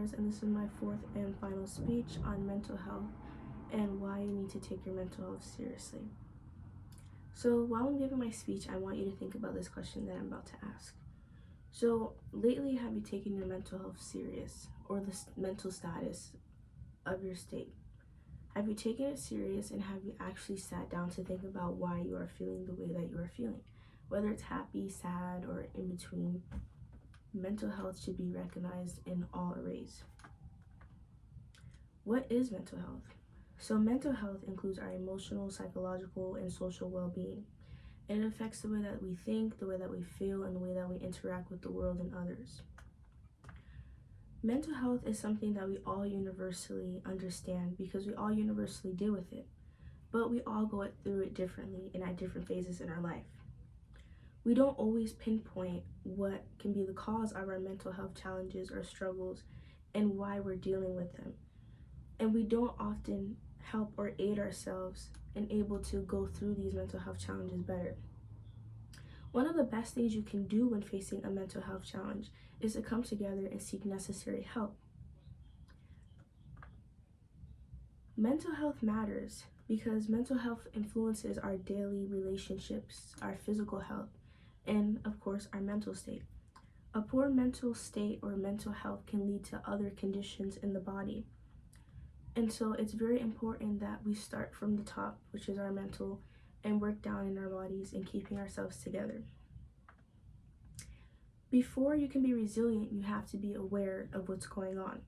Flores, and this is my fourth and final speech on mental health and why you need to take your mental health seriously. So while I'm giving my speech, I want you to think about this question that I'm about to ask. So lately, have you taken your mental health serious, or the mental status of your state? Have you taken it serious, and have you actually sat down to think about why you are feeling the way that you are feeling? Whether it's happy, sad, or in between, mental health should be recognized in all arrays. What is mental health? So mental health includes our emotional, psychological, and social well-being. And it affects the way that we think, the way that we feel, and the way that we interact with the world and others. Mental health is something that we all universally understand because we all universally deal with it, but we all go through it differently and at different phases in our life. We don't always pinpoint what can be the cause of our mental health challenges or struggles and why we're dealing with them. And we don't often help or aid ourselves in able to go through these mental health challenges better. One of the best things you can do when facing a mental health challenge is to come together and seek necessary help. Mental health matters because mental health influences our daily relationships, our physical health, and of course our mental state. A poor mental state or mental health can lead to other conditions in the body. And so it's very important that we start from the top, which is our mental, and work down in our bodies and keeping ourselves together. Before you can be resilient, you have to be aware of what's going on.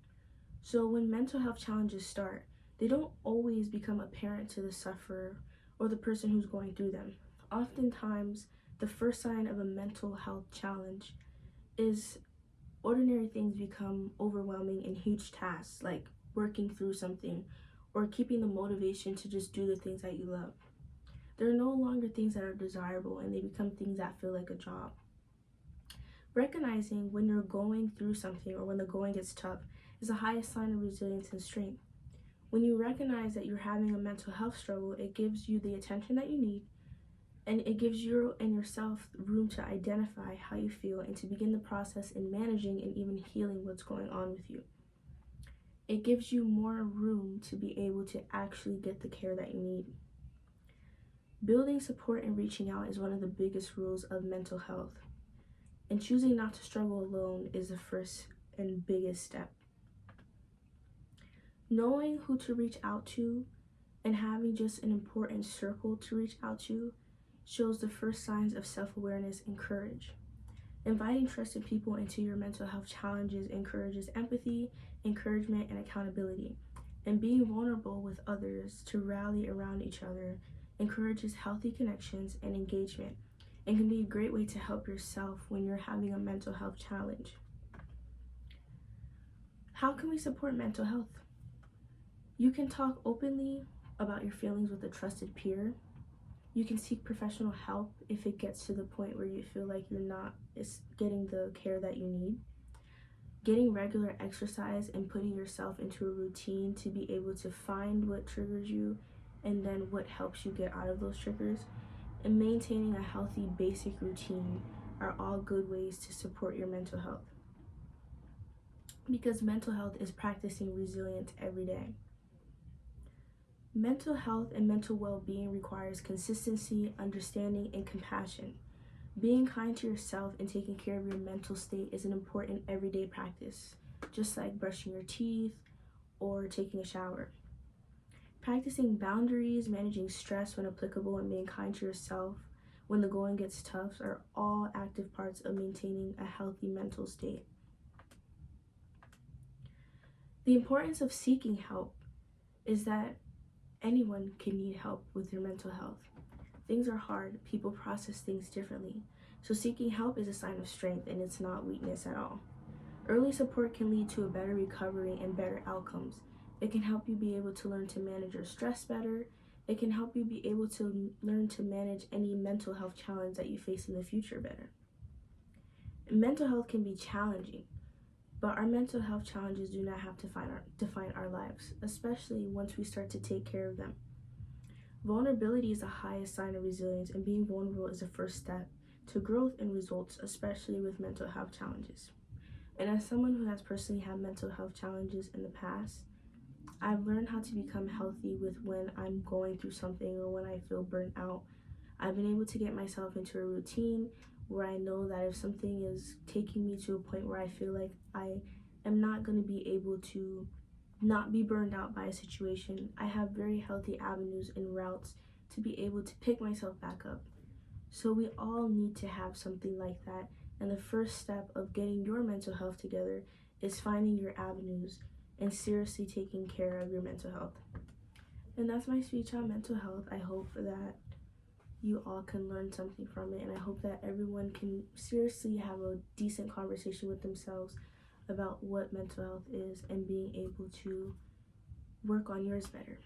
So when mental health challenges start, they don't always become apparent to the sufferer or the person who's going through them. Oftentimes, the first sign of a mental health challenge is ordinary things become overwhelming and huge tasks, like working through something or keeping the motivation to just do the things that you love. They're no longer things that are desirable, and they become things that feel like a job. Recognizing when you're going through something or when the going gets tough is the highest sign of resilience and strength. When you recognize that you're having a mental health struggle, it gives you the attention that you need, and it gives you and yourself room to identify how you feel and to begin the process in managing and even healing what's going on with you. It gives you more room to be able to actually get the care that you need. Building support and reaching out is one of the biggest rules of mental health, and choosing not to struggle alone is the first and biggest step. Knowing who to reach out to and having just an important circle to reach out to shows the first signs of self-awareness and courage. Inviting trusted people into your mental health challenges encourages empathy, encouragement, and accountability. And being vulnerable with others to rally around each other encourages healthy connections and engagement, and can be a great way to help yourself when you're having a mental health challenge. How can we support mental health? You can talk openly about your feelings with a trusted peer. You can seek professional help if it gets to the point where you feel like you're not getting the care that you need. Getting regular exercise and putting yourself into a routine to be able to find what triggers you and then what helps you get out of those triggers, and maintaining a healthy basic routine are all good ways to support your mental health. Because mental health is practicing resilience every day. Mental health and mental well-being requires consistency, understanding, and compassion. Being kind to yourself and taking care of your mental state is an important everyday practice, just like brushing your teeth or taking a shower. Practicing boundaries, managing stress when applicable, and being kind to yourself when the going gets tough are all active parts of maintaining a healthy mental state. The importance of seeking help is that anyone can need help with their mental health. Things are hard, people process things differently, so seeking help is a sign of strength and it's not weakness at all. Early support can lead to a better recovery and better outcomes. It can help you be able to learn to manage your stress better. It can help you be able to learn to manage any mental health challenge that you face in the future better. Mental health can be challenging, but our mental health challenges do not have to define our lives, especially once we start to take care of them. Vulnerability is the highest sign of resilience, and being vulnerable is the first step to growth and results, especially with mental health challenges. And as someone who has personally had mental health challenges in the past, I've learned how to become healthy with when I'm going through something or when I feel burnt out. I've been able to get myself into a routine where I know that if something is taking me to a point where I feel like I am not going to be able to not be burned out by a situation, I have very healthy avenues and routes to be able to pick myself back up. So we all need to have something like that. And the first step of getting your mental health together is finding your avenues and seriously taking care of your mental health. And that's my speech on mental health. I hope that you all can learn something from it, and I hope that everyone can seriously have a decent conversation with themselves about what mental health is and being able to work on yours better.